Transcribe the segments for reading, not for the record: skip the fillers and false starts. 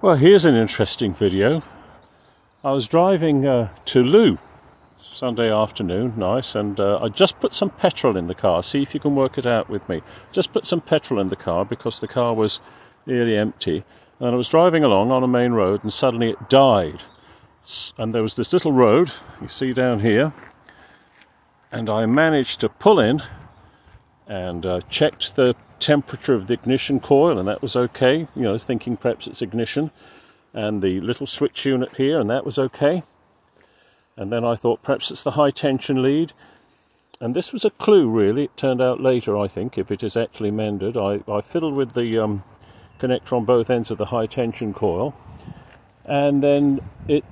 Well, here's an interesting video. I was driving to Loo Sunday afternoon, nice, and I just put some petrol in the car. See if you can work it out with me. Just put some petrol in the car because the car was nearly empty. And I was driving along on a main road and suddenly it died. And there was this little road, you see down here, and I managed to pull in and checked the temperature of the ignition coil, and that was okay, you know, thinking perhaps it's ignition, and the little switch unit here, and that was okay. And then I thought perhaps it's the high tension lead, and this was a clue really. It turned out later, I think, if it is actually mended. I fiddled with the connector on both ends of the high tension coil, and then it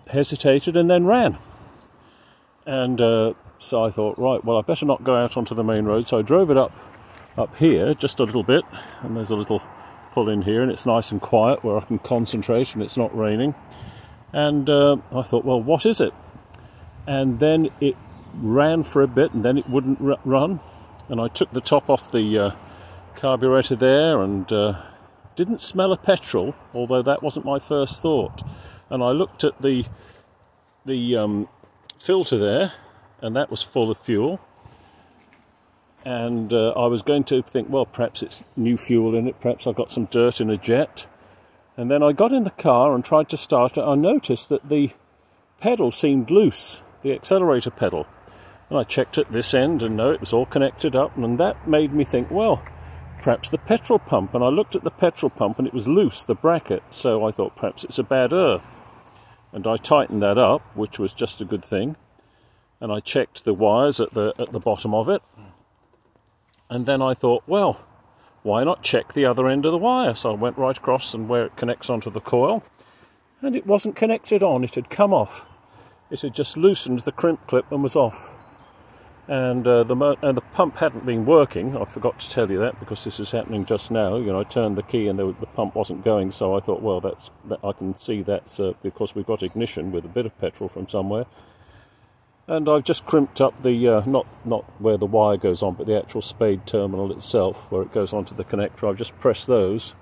hesitated and then ran. And so I thought, right, well, I better not go out onto the main road. So I drove it up here just a little bit, and there's a little pull in here, and it's nice and quiet where I can concentrate and it's not raining. And I thought, well, what is it? And then it ran for a bit, and then it wouldn't run. And I took the top off the carburetor there, and didn't smell a petrol, although that wasn't my first thought. And I looked at the filter there, and that was full of fuel. And I was going to think, well, perhaps it's new fuel in it, perhaps I got some dirt in a jet. And then I got in the car and tried to start it. I noticed that the pedal seemed loose, the accelerator pedal. And I checked at this end, and no, it was all connected up, and that made me think, well, perhaps the petrol pump. And I looked at the petrol pump, and it was loose, the bracket, so I thought perhaps it's a bad earth. And I tightened that up, which was just a good thing. And I checked the wires at the bottom of it. And then I thought, well, why not check the other end of the wire? So I went right across and where it connects onto the coil, and it wasn't connected on, it had come off. It had just loosened the crimp clip and was off. And the pump hadn't been working. I forgot to tell you that because this is happening just now. You know, I turned the key and the pump wasn't going, so I thought, well, I can see that's because we've got ignition with a bit of petrol from somewhere. And I've just crimped up the, not where the wire goes on, but the actual spade terminal itself, where it goes onto the connector. I've just pressed those,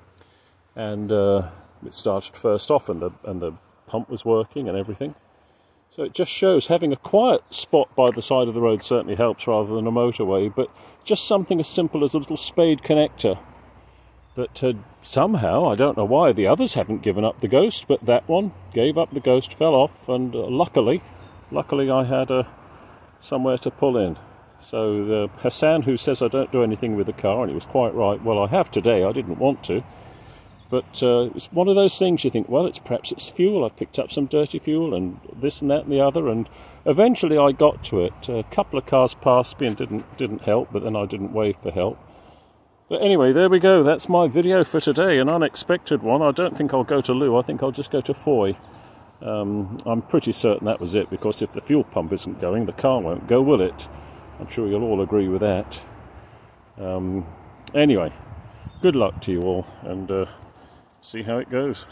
and it started first off, and the pump was working and everything. So it just shows having a quiet spot by the side of the road certainly helps rather than a motorway, but just something as simple as a little spade connector that had somehow, I don't know why, the others haven't given up the ghost, but that one gave up the ghost, fell off, and luckily I had somewhere to pull in. So Hassan, who says I don't do anything with the car, and he was quite right, well, I have today, I didn't want to. But it's one of those things you think, well, perhaps it's fuel. I picked up some dirty fuel and this and that and the other, and eventually I got to it. A couple of cars passed me and didn't help, but then I didn't wave for help. But anyway, there we go. That's my video for today, an unexpected one. I don't think I'll go to Loo. I think I'll just go to Foy. I'm pretty certain that was it, because if the fuel pump isn't going, the car won't go, will it? I'm sure you'll all agree with that. Anyway, good luck to you all, and see how it goes.